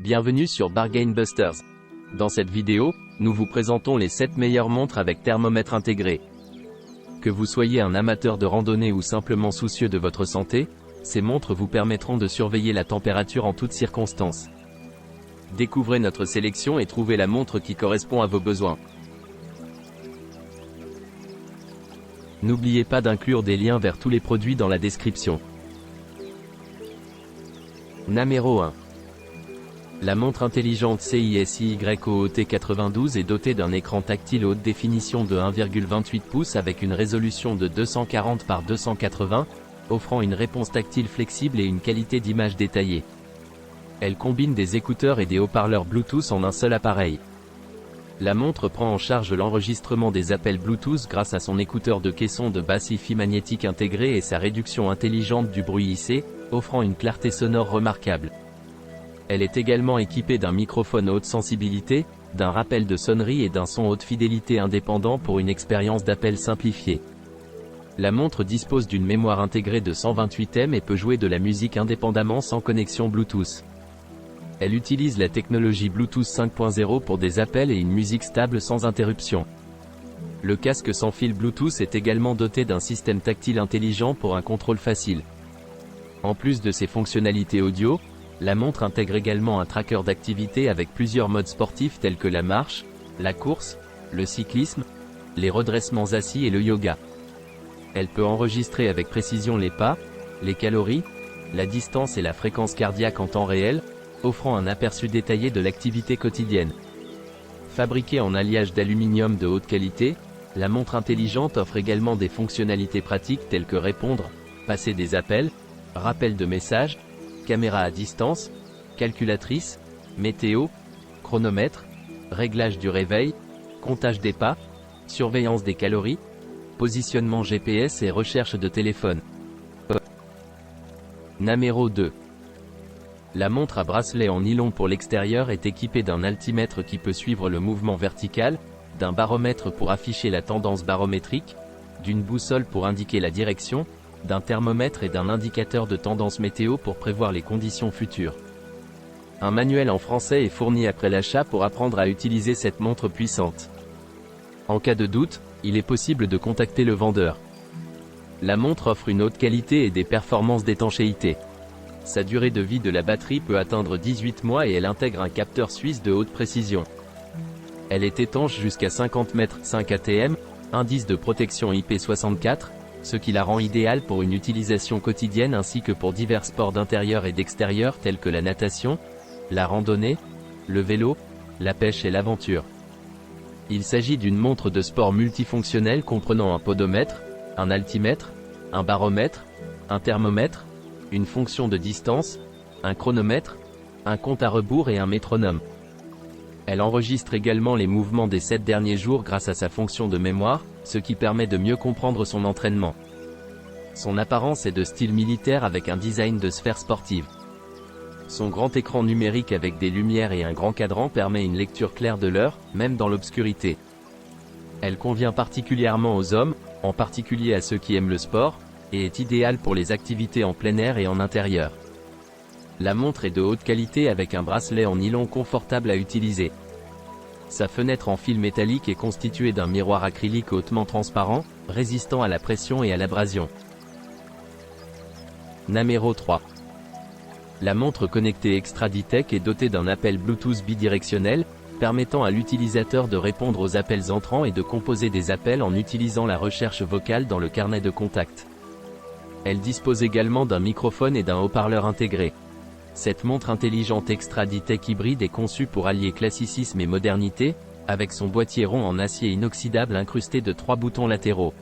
Bienvenue sur Bargain Busters. Dans cette vidéo, nous vous présentons les 7 meilleures montres avec thermomètre intégré. Que vous soyez un amateur de randonnée ou simplement soucieux de votre santé, ces montres vous permettront de surveiller la température en toutes circonstances. Découvrez notre sélection et trouvez la montre qui correspond à vos besoins. N'oubliez pas d'inclure des liens vers tous les produits dans la description. Numéro 1. La montre intelligente CISIYOOT92 est dotée d'un écran tactile haute définition de 1,28 pouces avec une résolution de 240 par 280, offrant une réponse tactile flexible et une qualité d'image détaillée. Elle combine des écouteurs et des haut-parleurs Bluetooth en un seul appareil. La montre prend en charge l'enregistrement des appels Bluetooth grâce à son écouteur de caisson de basse hi-fi magnétique intégré et sa réduction intelligente du bruit IC, offrant une clarté sonore remarquable. Elle est également équipée d'un microphone haute sensibilité, d'un rappel de sonnerie et d'un son haute fidélité indépendant pour une expérience d'appel simplifiée. La montre dispose d'une mémoire intégrée de 128 M et peut jouer de la musique indépendamment sans connexion Bluetooth. Elle utilise la technologie Bluetooth 5.0 pour des appels et une musique stable sans interruption. Le casque sans fil Bluetooth est également doté d'un système tactile intelligent pour un contrôle facile. En plus de ses fonctionnalités audio, la montre intègre également un tracker d'activité avec plusieurs modes sportifs tels que la marche, la course, le cyclisme, les redressements assis et le yoga. Elle peut enregistrer avec précision les pas, les calories, la distance et la fréquence cardiaque en temps réel, offrant un aperçu détaillé de l'activité quotidienne. Fabriquée en alliage d'aluminium de haute qualité, la montre intelligente offre également des fonctionnalités pratiques telles que répondre, passer des appels, rappel de messages, caméra à distance, calculatrice, météo, chronomètre, réglage du réveil, comptage des pas, surveillance des calories, positionnement GPS et recherche de téléphone. Numéro 2. La montre à bracelet en nylon pour l'extérieur est équipée d'un altimètre qui peut suivre le mouvement vertical, d'un baromètre pour afficher la tendance barométrique, d'une boussole pour indiquer la direction, d'un thermomètre et d'un indicateur de tendance météo pour prévoir les conditions futures. Un manuel en français est fourni après l'achat pour apprendre à utiliser cette montre puissante. En cas de doute, il est possible de contacter le vendeur. La montre offre une haute qualité et des performances d'étanchéité. Sa durée de vie de la batterie peut atteindre 18 mois et elle intègre un capteur suisse de haute précision. Elle est étanche jusqu'à 50 mètres 5 ATM, indice de protection IP64, ce qui la rend idéale pour une utilisation quotidienne ainsi que pour divers sports d'intérieur et d'extérieur tels que la natation, la randonnée, le vélo, la pêche et l'aventure. Il s'agit d'une montre de sport multifonctionnelle comprenant un podomètre, un altimètre, un baromètre, un thermomètre, une fonction de distance, un chronomètre, un compte à rebours et un métronome. Elle enregistre également les mouvements des 7 derniers jours grâce à sa fonction de mémoire, ce qui permet de mieux comprendre son entraînement. Son apparence est de style militaire avec un design de sphère sportive. Son grand écran numérique avec des lumières et un grand cadran permet une lecture claire de l'heure, même dans l'obscurité. Elle convient particulièrement aux hommes, en particulier à ceux qui aiment le sport, et est idéale pour les activités en plein air et en intérieur. La montre est de haute qualité avec un bracelet en nylon confortable à utiliser. Sa fenêtre en fil métallique est constituée d'un miroir acrylique hautement transparent, résistant à la pression et à l'abrasion. Numéro 3. La montre connectée Extraditech est dotée d'un appel Bluetooth bidirectionnel, permettant à l'utilisateur de répondre aux appels entrants et de composer des appels en utilisant la recherche vocale dans le carnet de contact. Elle dispose également d'un microphone et d'un haut-parleur intégré. Cette montre intelligente Extraditech hybride est conçue pour allier classicisme et modernité, avec son boîtier rond en acier inoxydable incrusté de 3 boutons latéraux.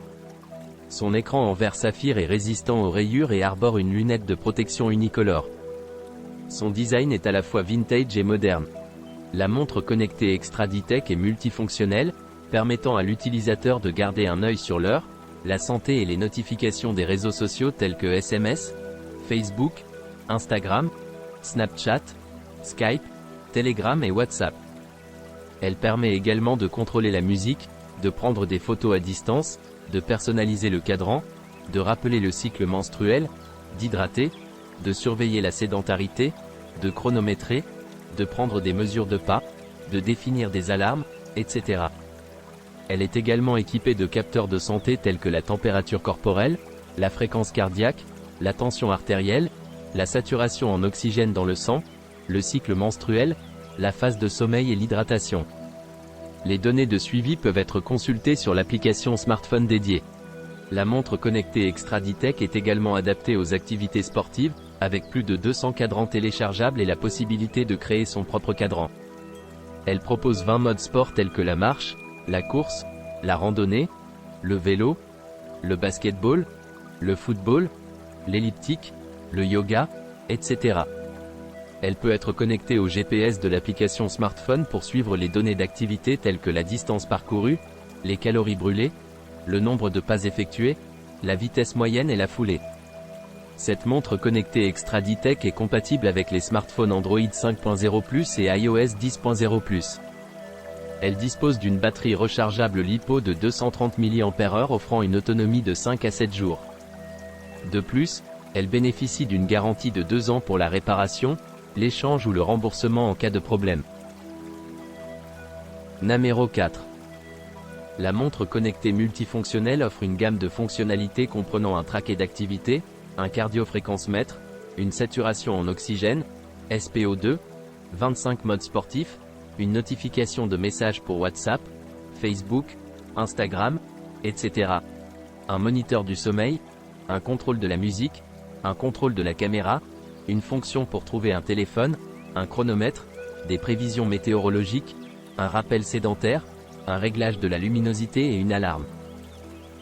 Son écran en verre saphir est résistant aux rayures et arbore une lunette de protection unicolore. Son design est à la fois vintage et moderne. La montre connectée Extraditech est multifonctionnelle, permettant à l'utilisateur de garder un œil sur l'heure, la santé et les notifications des réseaux sociaux tels que SMS, Facebook, Instagram, Snapchat, Skype, Telegram et WhatsApp. Elle permet également de contrôler la musique, de prendre des photos à distance, de personnaliser le cadran, de rappeler le cycle menstruel, d'hydrater, de surveiller la sédentarité, de chronométrer, de prendre des mesures de pas, de définir des alarmes, etc. Elle est également équipée de capteurs de santé tels que la température corporelle, la fréquence cardiaque, la tension artérielle, la saturation en oxygène dans le sang, le cycle menstruel, la phase de sommeil et l'hydratation. Les données de suivi peuvent être consultées sur l'application smartphone dédiée. La montre connectée Extraditech est également adaptée aux activités sportives, avec plus de 200 cadrans téléchargeables et la possibilité de créer son propre cadran. Elle propose 20 modes sport tels que la marche, la course, la randonnée, le vélo, le basketball, le football, l'elliptique, le yoga, etc. Elle peut être connectée au GPS de l'application smartphone pour suivre les données d'activité telles que la distance parcourue, les calories brûlées, le nombre de pas effectués, la vitesse moyenne et la foulée. Cette montre connectée Extraditech est compatible avec les smartphones Android 5.0+ et iOS 10.0+. Elle dispose d'une batterie rechargeable LiPo de 230 mAh offrant une autonomie de 5 à 7 jours. De plus, elle bénéficie d'une garantie de 2 ans pour la réparation, l'échange ou le remboursement en cas de problème. Namero 4. La montre connectée multifonctionnelle offre une gamme de fonctionnalités comprenant un traquet d'activité, un cardiofréquencemètre, une saturation en oxygène, SPO2, 25 modes sportifs, une notification de messages pour WhatsApp, Facebook, Instagram, etc. Un moniteur du sommeil, un contrôle de la musique, un contrôle de la caméra, une fonction pour trouver un téléphone, un chronomètre, des prévisions météorologiques, un rappel sédentaire, un réglage de la luminosité et une alarme.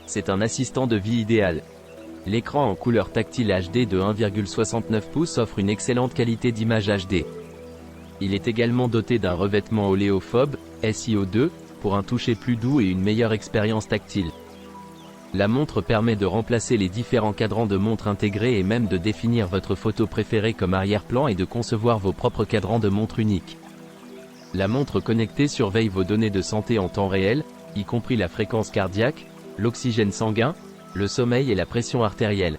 C'est un assistant de vie idéal. L'écran en couleur tactile HD de 1,69 pouces offre une excellente qualité d'image HD. Il est également doté d'un revêtement oléophobe, SiO2, pour un toucher plus doux et une meilleure expérience tactile. La montre permet de remplacer les différents cadrans de montre intégrés et même de définir votre photo préférée comme arrière-plan et de concevoir vos propres cadrans de montre uniques. La montre connectée surveille vos données de santé en temps réel, y compris la fréquence cardiaque, l'oxygène sanguin, le sommeil et la pression artérielle.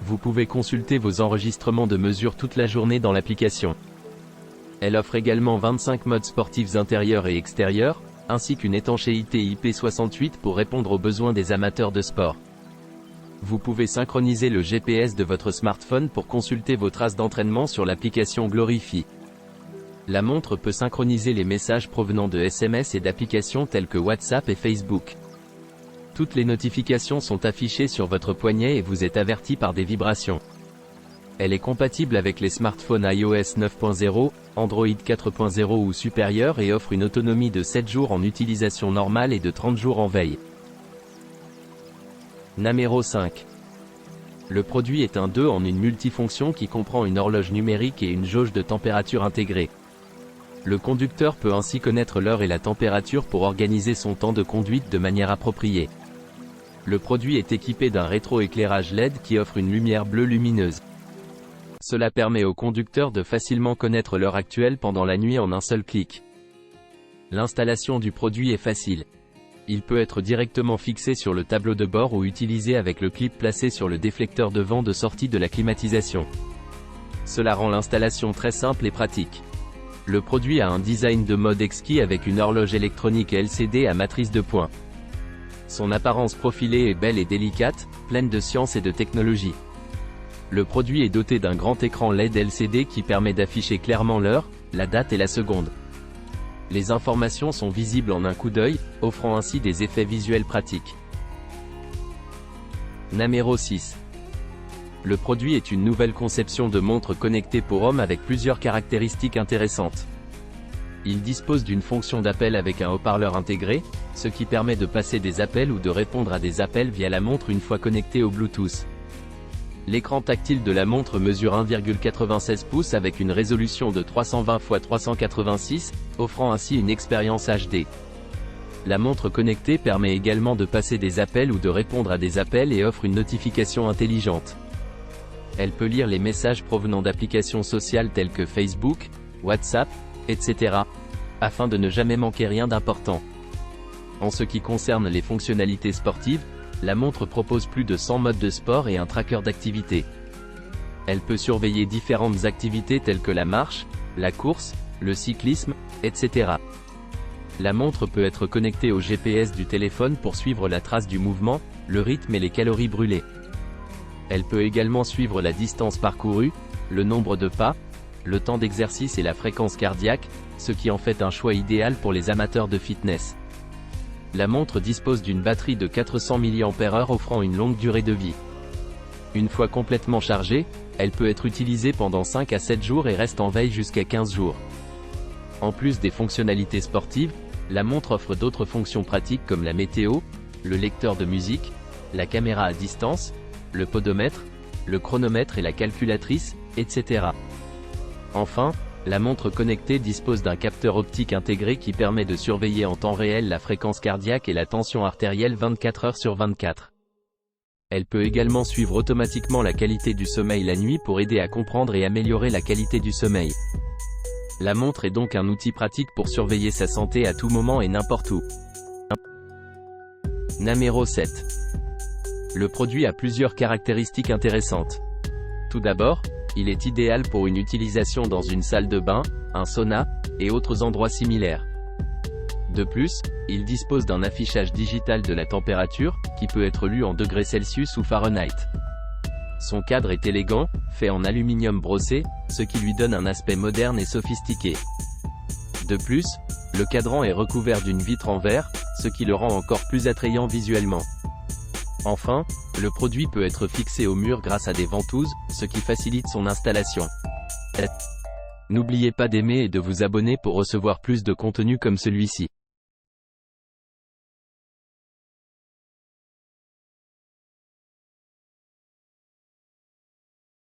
Vous pouvez consulter vos enregistrements de mesures toute la journée dans l'application. Elle offre également 25 modes sportifs intérieurs et extérieurs, ainsi qu'une étanchéité IP68 pour répondre aux besoins des amateurs de sport. Vous pouvez synchroniser le GPS de votre smartphone pour consulter vos traces d'entraînement sur l'application Glorify. La montre peut synchroniser les messages provenant de SMS et d'applications telles que WhatsApp et Facebook. Toutes les notifications sont affichées sur votre poignet et vous êtes averti par des vibrations. Elle est compatible avec les smartphones iOS 9.0, Android 4.0 ou supérieur et offre une autonomie de 7 jours en utilisation normale et de 30 jours en veille. Namero 5. Le produit est un 2 en une multifonction qui comprend une horloge numérique et une jauge de température intégrée. Le conducteur peut ainsi connaître l'heure et la température pour organiser son temps de conduite de manière appropriée. Le produit est équipé d'un rétroéclairage LED qui offre une lumière bleue lumineuse. Cela permet au conducteur de facilement connaître l'heure actuelle pendant la nuit en un seul clic. L'installation du produit est facile. Il peut être directement fixé sur le tableau de bord ou utilisé avec le clip placé sur le déflecteur de vent de sortie de la climatisation. Cela rend l'installation très simple et pratique. Le produit a un design de mode exquis avec une horloge électronique LCD à matrice de points. Son apparence profilée est belle et délicate, pleine de science et de technologie. Le produit est doté d'un grand écran LED LCD qui permet d'afficher clairement l'heure, la date et la seconde. Les informations sont visibles en un coup d'œil, offrant ainsi des effets visuels pratiques. Namero 6. Le produit est une nouvelle conception de montre connectée pour hommes avec plusieurs caractéristiques intéressantes. Il dispose d'une fonction d'appel avec un haut-parleur intégré, ce qui permet de passer des appels ou de répondre à des appels via la montre une fois connectée au Bluetooth. L'écran tactile de la montre mesure 1,96 pouces avec une résolution de 320 x 386, offrant ainsi une expérience HD. La montre connectée permet également de passer des appels ou de répondre à des appels et offre une notification intelligente. Elle peut lire les messages provenant d'applications sociales telles que Facebook, WhatsApp, etc., afin de ne jamais manquer rien d'important. En ce qui concerne les fonctionnalités sportives, la montre propose plus de 100 modes de sport et un tracker d'activité. Elle peut surveiller différentes activités telles que la marche, la course, le cyclisme, etc. La montre peut être connectée au GPS du téléphone pour suivre la trace du mouvement, le rythme et les calories brûlées. Elle peut également suivre la distance parcourue, le nombre de pas, le temps d'exercice et la fréquence cardiaque, ce qui en fait un choix idéal pour les amateurs de fitness. La montre dispose d'une batterie de 400 mAh offrant une longue durée de vie. Une fois complètement chargée, elle peut être utilisée pendant 5 à 7 jours et reste en veille jusqu'à 15 jours. En plus des fonctionnalités sportives, la montre offre d'autres fonctions pratiques comme la météo, le lecteur de musique, la caméra à distance, le podomètre, le chronomètre et la calculatrice, etc. Enfin, la montre connectée dispose d'un capteur optique intégré qui permet de surveiller en temps réel la fréquence cardiaque et la tension artérielle 24 heures sur 24. Elle peut également suivre automatiquement la qualité du sommeil la nuit pour aider à comprendre et améliorer la qualité du sommeil. La montre est donc un outil pratique pour surveiller sa santé à tout moment et n'importe où. Namero 7. Le produit a plusieurs caractéristiques intéressantes. Tout d'abord, il est idéal pour une utilisation dans une salle de bain, un sauna, et autres endroits similaires. De plus, il dispose d'un affichage digital de la température, qui peut être lu en degrés Celsius ou Fahrenheit. Son cadre est élégant, fait en aluminium brossé, ce qui lui donne un aspect moderne et sophistiqué. De plus, le cadran est recouvert d'une vitre en verre, ce qui le rend encore plus attrayant visuellement. Enfin, le produit peut être fixé au mur grâce à des ventouses, ce qui facilite son installation. N'oubliez pas d'aimer et de vous abonner pour recevoir plus de contenu comme celui-ci.